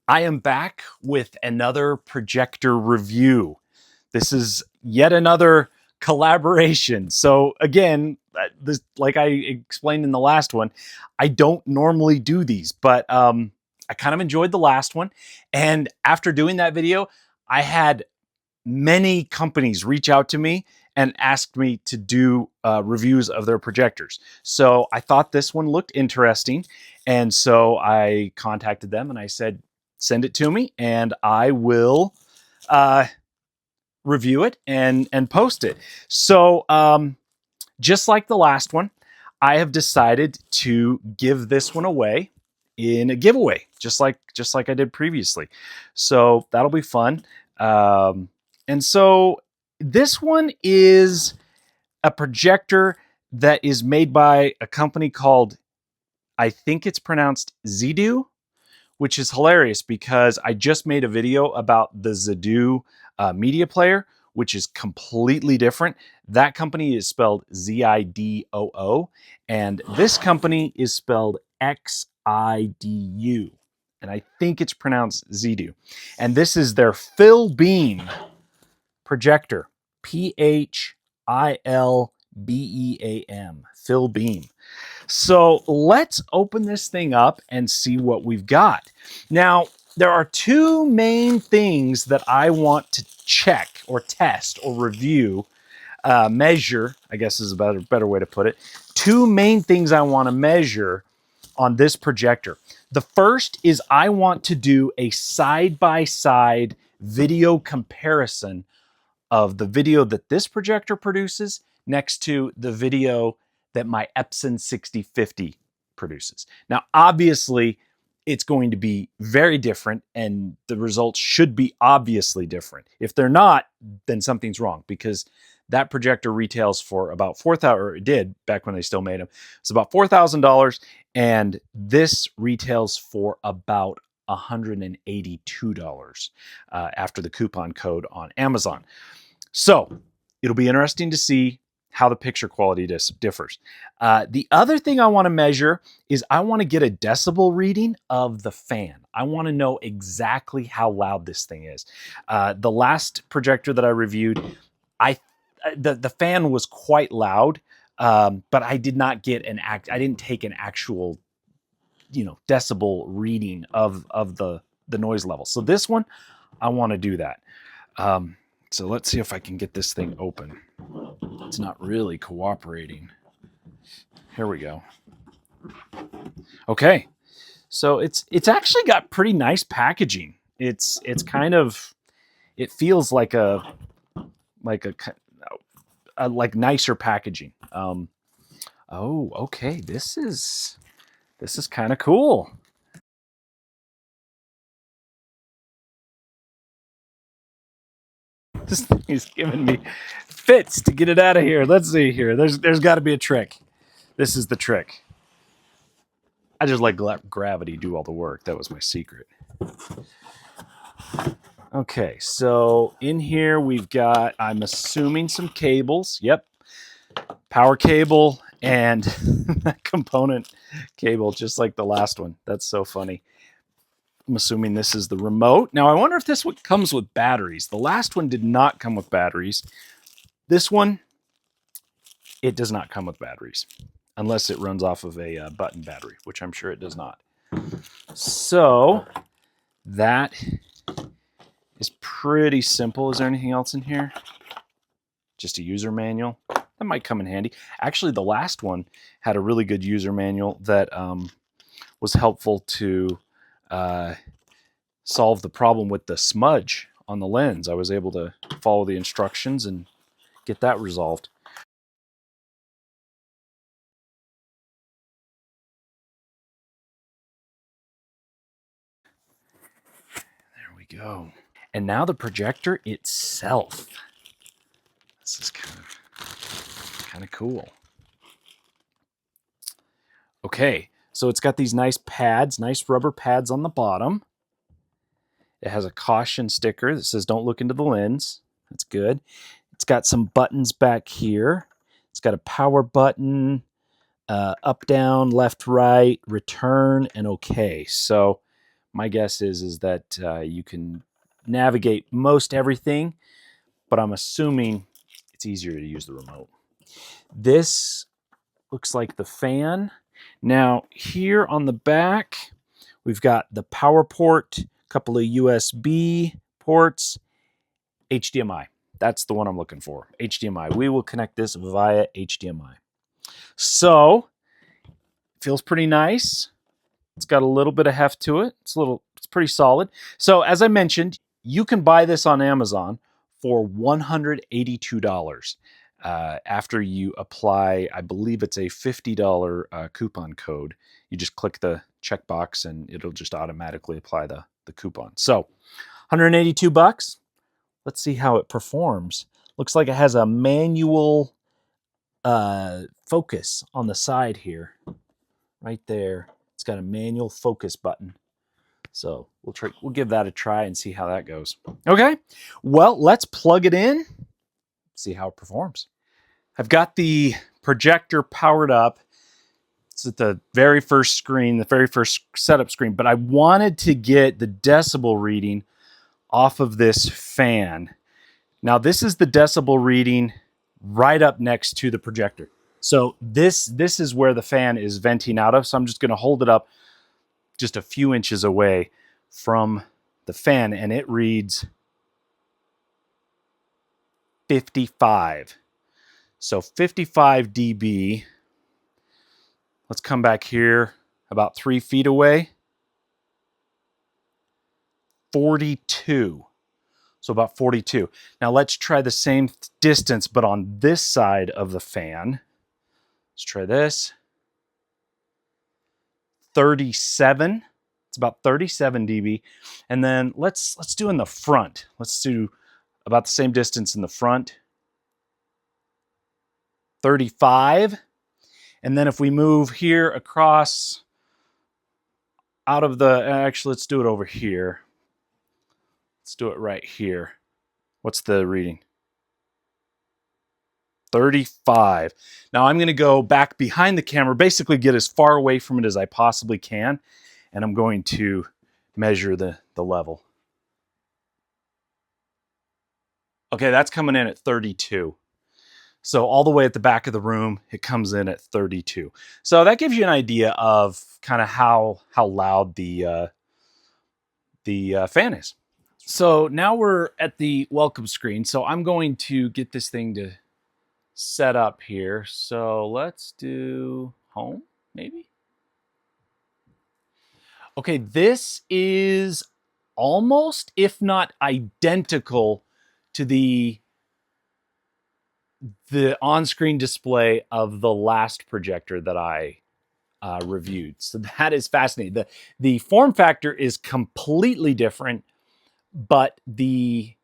I am back with another projector review. This is yet another collaboration. So again, like I explained in the last one, I don't normally do these, but I kind of enjoyed the last one. And after doing that video, I had many companies reach out to me and asked me to do reviews of their projectors. So I thought this one looked interesting. And so I contacted them and I said, send it to me and I will review it and post it. So just like the last one, I have decided to give this one away in a giveaway, just like I did previously. So that'll be fun. And so this one is a projector that is made by a company called, I think it's pronounced XIDU, which is hilarious because I just made a video about the XIDU media player, which is completely different. That company is spelled XIDOO, and this company is spelled XIDU. And I think it's pronounced XIDU. And this is their PhilBeam projector. PhilBeam. PhilBeam. So let's open this thing up and see what we've got. Now, there are two main things that I want to check or test or review, measure, I guess is a better way to put it. Two main things I want to measure on this projector. The first is I want to do a side-by-side video comparison of the video that this projector produces next to the video that my Epson 6050 produces. Now, obviously, it's going to be very different and the results should be obviously different. If they're not, then something's wrong because that projector retails for about $4,000, or it did back when they still made them. It's about $4,000, and this retails for about $182 after the coupon code on Amazon. So it'll be interesting to see how the picture quality differs. The other thing I want to measure is I want to get a decibel reading of the fan. I want to know exactly how loud this thing is. The last projector that I reviewed, the fan was quite loud, but I did not get I didn't take an actual, decibel reading of the noise level. So this one, I want to do that. So let's see if I can get this thing open. It's not really cooperating. Here we go. Okay. So it's actually got pretty nice packaging. It's kind of, it feels like like nicer packaging. Oh, okay. This is kind of cool. This thing is giving me fits to get it out of here. Let's see here. There's got to be a trick. This is the trick. I just let gravity do all the work. That was my secret. Okay, so in here we've got, I'm assuming, some cables. Yep. Power cable and component cable, just like the last one. That's so funny. I'm assuming this is the remote. Now, I wonder if this one comes with batteries. The last one did not come with batteries. This one, it does not come with batteries, unless it runs off of a button battery, which I'm sure it does not. So that is pretty simple. Is there anything else in here? Just a user manual. That might come in handy. Actually, the last one had a really good user manual that was helpful to solve the problem with the smudge on the lens. I was able to follow the instructions and get that resolved. There we go. And now the projector itself. This is kind of cool. Okay, so it's got these nice pads, nice rubber pads on the bottom. It has a caution sticker that says don't look into the lens. That's good. It's got some buttons back here. It's got a power button, up, down, left, right, return, and okay. So My guess is that you can navigate most everything, but I'm assuming it's easier to use the remote. This looks like the fan. Now here on the back, we've got the power port, a couple of USB ports, HDMI. That's the one I'm looking for, HDMI. We will connect this via HDMI. So, feels pretty nice. It's got a little bit of heft to it. It's pretty solid. So, as I mentioned, you can buy this on Amazon for $182 after you apply, I believe it's a $50 coupon code. You just click the checkbox and it'll just automatically apply the coupon. So, 182 bucks. Let's see how it performs. Looks like it has a manual focus on the side here. Right there. It's got a manual focus button. So we'll give that a try and see how that goes. Okay, well, let's plug it in, see how it performs. I've got the projector powered up. It's at the very first screen, the very first setup screen, but I wanted to get the decibel reading off of this fan. Now, this is the decibel reading right up next to the projector. So this is where the fan is venting out of. So I'm just going to hold it up just a few inches away from the fan, and it reads 55. So 55 dB. Let's come back here about 3 feet away. 42. So about 42. Now let's try the same distance, but on this side of the fan. Let's try this. 37. It's about 37 dB. And then let's do in the front. Let's do about the same distance in the front. 35. And then if we move here across out of the, actually, let's do it over here. Let's do it right here. What's the reading? 35. Now I'm going to go back behind the camera, basically get as far away from it as I possibly can. And I'm going to measure the level. Okay, that's coming in at 32. So all the way at the back of the room, it comes in at 32. So that gives you an idea of kind of how loud the fan is. So now we're at the welcome screen. So I'm going to get this thing to set up here. So let's do home, maybe. Okay, this is almost, if not identical, to the on-screen display of the last projector that I reviewed. So that is fascinating. The form factor is completely different, but the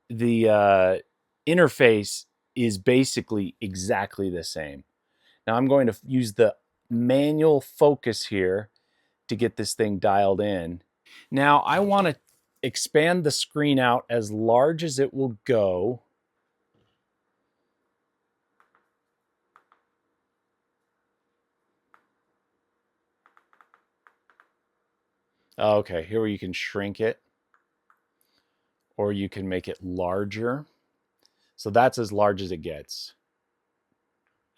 interface is basically exactly the same. Now I'm going to use the manual focus here to get this thing dialed in. Now I want to expand the screen out as large as it will go. Okay, here you can shrink it, or you can make it larger. So that's as large as it gets.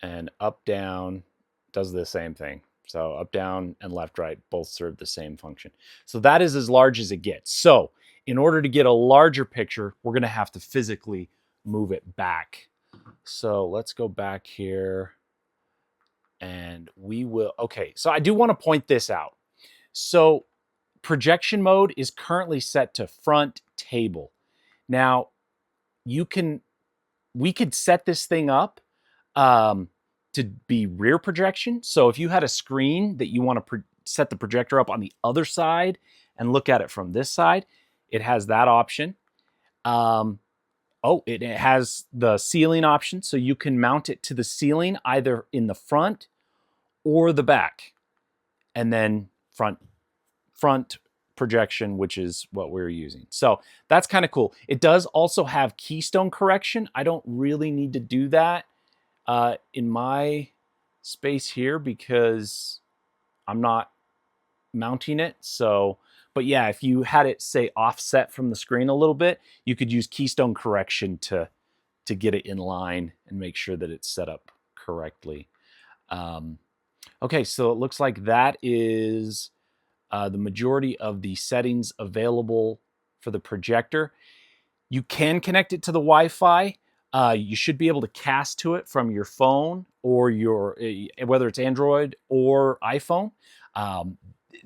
And up, down does the same thing. So up, down, and left, right both serve the same function. So that is as large as it gets. So in order to get a larger picture, we're going to have to physically move it back. So let's go back here and we will. Okay, so I do want to point this out. So projection mode is currently set to front table. Now we could set this thing up to be rear projection. So if you had a screen that you want to set the projector up on the other side and look at it from this side, it has that option. It has the ceiling option, so you can mount it to the ceiling either in the front or the back, and then front projection, which is what we're using. So that's kind of cool. It does also have keystone correction. I don't really need to do that in my space here because I'm not mounting it. So, But yeah, if you had it say offset from the screen a little bit, you could use keystone correction to get it in line and make sure that it's set up correctly. Okay, so it looks like that is the majority of the settings available for the projector. You can connect it to the Wi-Fi. You should be able to cast to it from your phone or your, whether it's Android or iPhone.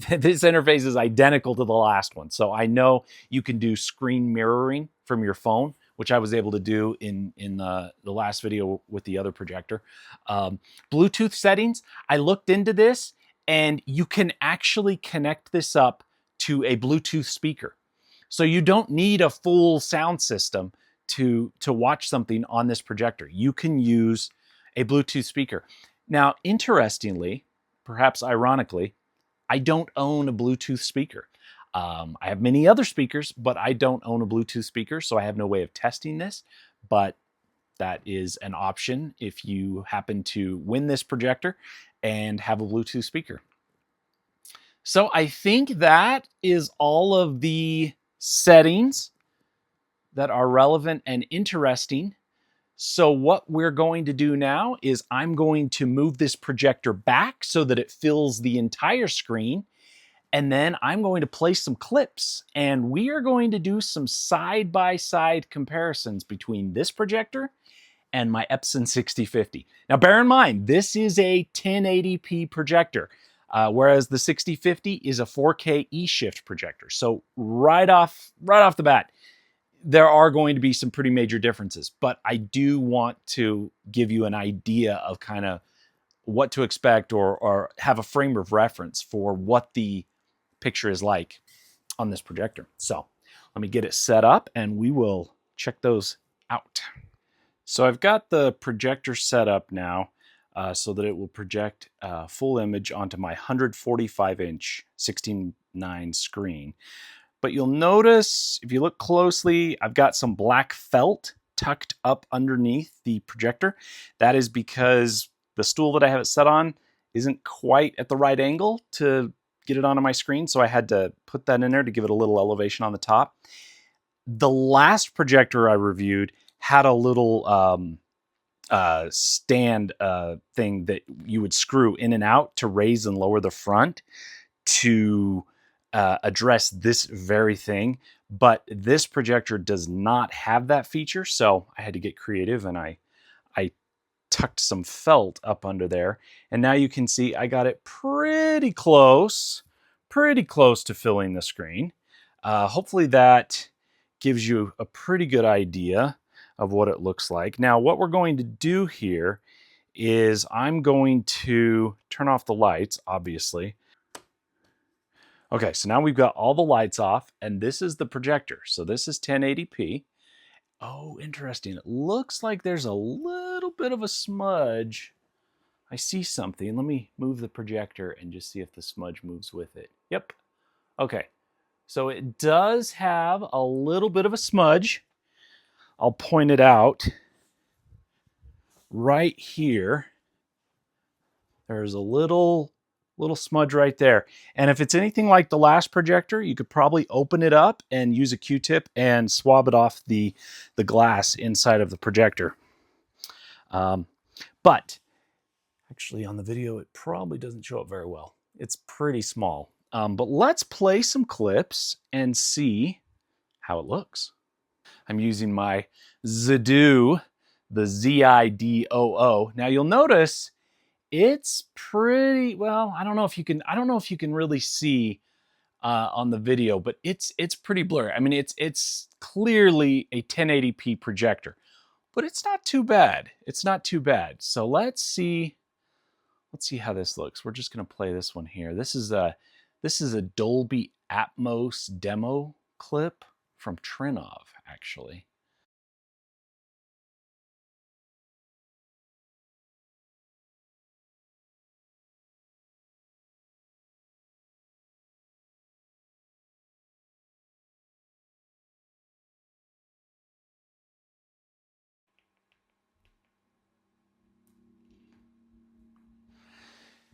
This interface is identical to the last one. So I know you can do screen mirroring from your phone, which I was able to do in the last video with the other projector. Bluetooth settings, I looked into this, and you can actually connect this up to a Bluetooth speaker. So you don't need a full sound system to watch something on this projector. You can use a Bluetooth speaker. Now, interestingly, perhaps ironically, I don't own a Bluetooth speaker. I have many other speakers, but I don't own a Bluetooth speaker, so I have no way of testing this. But that is an option if you happen to win this projector and have a Bluetooth speaker. So I think that is all of the settings that are relevant and interesting. So what we're going to do now is I'm going to move this projector back so that it fills the entire screen. And then I'm going to place some clips, and we are going to do some side-by-side comparisons between this projector and my Epson 6050. Now bear in mind, this is a 1080p projector, whereas the 6050 is a 4K E-shift projector. So right off the bat, there are going to be some pretty major differences, but I do want to give you an idea of kind of what to expect, or have a frame of reference for what the picture is like on this projector. So let me get it set up and we will check those out. So I've got the projector set up now so that it will project full image onto my 145-inch 16:9 screen. But you'll notice, if you look closely, I've got some black felt tucked up underneath the projector. That is because the stool that I have it set on isn't quite at the right angle to get it onto my screen, so I had to put that in there to give it a little elevation on the top. The last projector I reviewed had a little stand thing that you would screw in and out to raise and lower the front to address this very thing. But this projector does not have that feature, so I had to get creative, and I tucked some felt up under there. And now you can see I got it pretty close to filling the screen. Hopefully that gives you a pretty good idea of what it looks like. Now, what we're going to do here is I'm going to turn off the lights, obviously. Okay, so now we've got all the lights off, and this is the projector. So this is 1080p. Oh, interesting. It looks like there's a little bit of a smudge. I see something. Let me move the projector and just see if the smudge moves with it. Yep. Okay. So it does have a little bit of a smudge. I'll point it out right here. There's a little smudge right there. And if it's anything like the last projector, you could probably open it up and use a Q-tip and swab it off the glass inside of the projector. But actually on the video, it probably doesn't show up very well. It's pretty small. But let's play some clips and see how it looks. I'm using my XIDU, the XIDU. Now you'll notice it's pretty well. I don't know if you can really see on the video, but it's pretty blurry. I mean, it's clearly a 1080p projector, but it's not too bad. It's not too bad. So let's see how this looks. We're just gonna play this one here. This is a Dolby Atmos demo clip from Trinov, actually.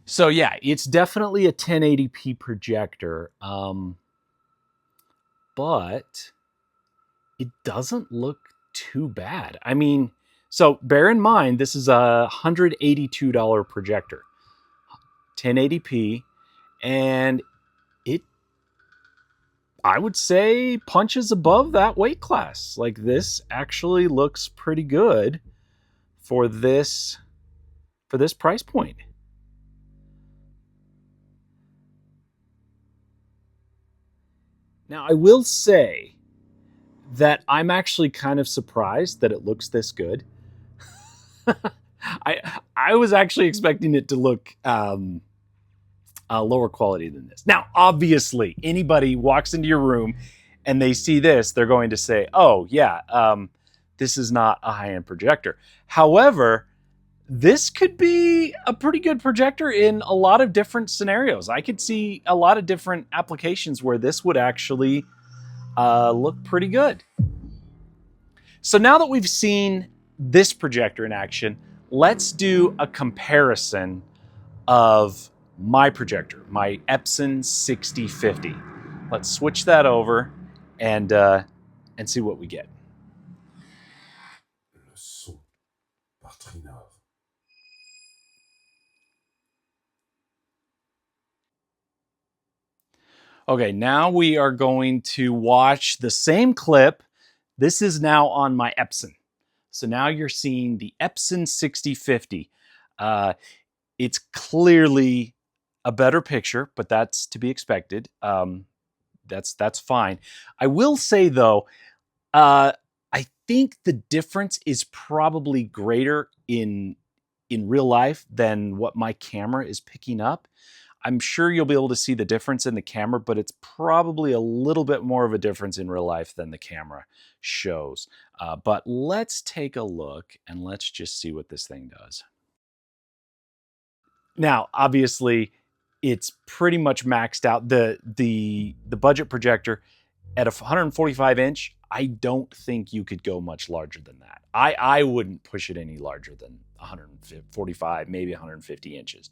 So yeah, it's definitely a 1080p projector. but it doesn't look too bad. I mean, so bear in mind, this is a $182 projector, 1080p, and it, I would say, punches above that weight class. Like, this actually looks pretty good for this price point. Now, I will say that I'm actually kind of surprised that it looks this good. I was actually expecting it to look lower quality than this. Now, obviously, anybody walks into your room and they see this, they're going to say, "Oh, yeah, this is not a high-end projector." However, this could be a pretty good projector in a lot of different scenarios. I could see a lot of different applications where this would actually look pretty good. So now that we've seen this projector in action, let's do a comparison of my projector, my Epson 6050. Let's switch that over and see what we get. Okay, now we are going to watch the same clip. This is now on my Epson. So now you're seeing the Epson 6050. It's clearly a better picture, but that's to be expected. That's fine. I will say though, I think the difference is probably greater in real life than what my camera is picking up. I'm sure you'll be able to see the difference in the camera, but it's probably a little bit more of a difference in real life than the camera shows. But let's take a look and let's just see what this thing does. Now, obviously, it's pretty much maxed out. The budget projector at a 145 inch, I don't think you could go much larger than that. I wouldn't push it any larger than 145, maybe 150 inches.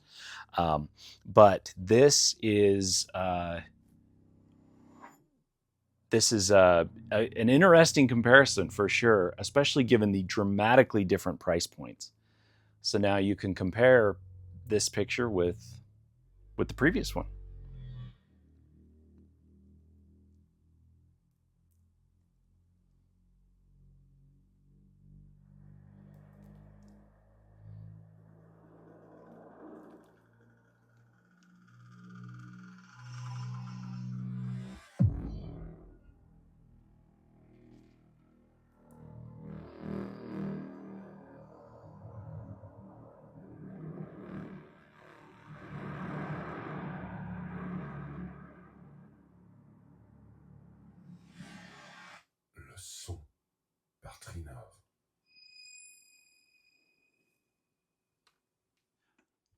But this is an interesting comparison for sure, especially given the dramatically different price points. So now you can compare this picture with the previous one.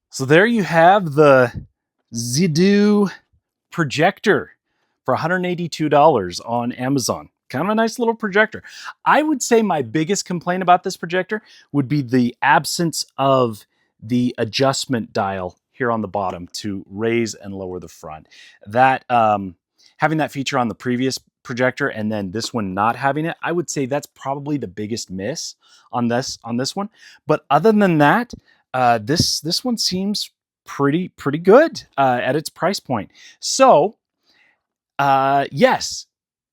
So there you have the XIDU Projector for $182 on Amazon. Kind of a nice little projector. I would say my biggest complaint about this projector would be the absence of the adjustment dial here on the bottom to raise and lower the front. That having that feature on the previous projector and then this one not having it, I would say that's probably the biggest miss on this one. But other than that, this one seems pretty good at its price point. So yes,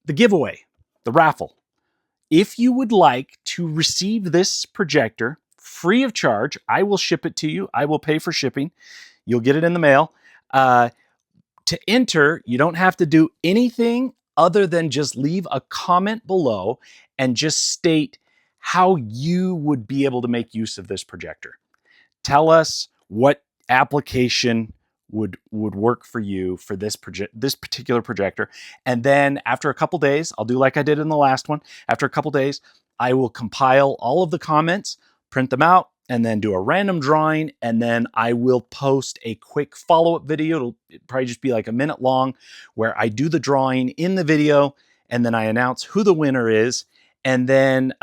the giveaway, the raffle. If you would like to receive this projector free of charge, I will ship it to you. I will pay for shipping. You'll get it in the mail. To enter, you don't have to do anything other than just leave a comment below and just state how you would be able to make use of this projector. Tell us what application would work for you for this particular projector. And then after a couple days, I'll do like I did in the last one. After a couple days, I will compile all of the comments, print them out, and then do a random drawing. And then I will post a quick follow-up video. It'll probably just be like a minute long where I do the drawing in the video and then I announce who the winner is. And then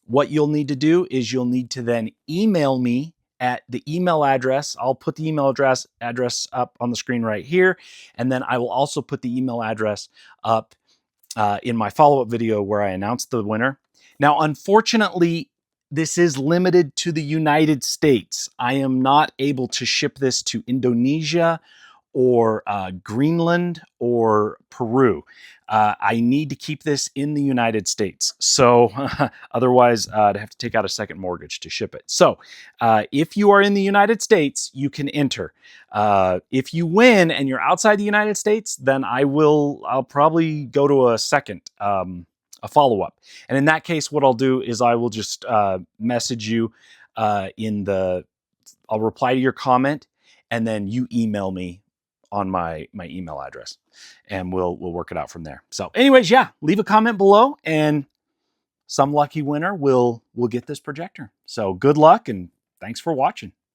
what you'll need to do is you'll need to then email me at the email address. I'll put the email address up on the screen right here. And then I will also put the email address up in my follow-up video where I announced the winner. Now, unfortunately, this is limited to the United States. I am not able to ship this to Indonesia or Greenland or Peru. I need to keep this in the United States. So otherwise, I'd have to take out a second mortgage to ship it. So if you are in the United States, you can enter. If you win and you're outside the United States, then I'll probably go to a second, a follow-up. And in that case, what I'll do is I will just message you I'll reply to your comment, and then you email me on my email address, and we'll work it out from there. So anyways, yeah, leave a comment below, and some lucky winner will get this projector. So good luck, and thanks for watching.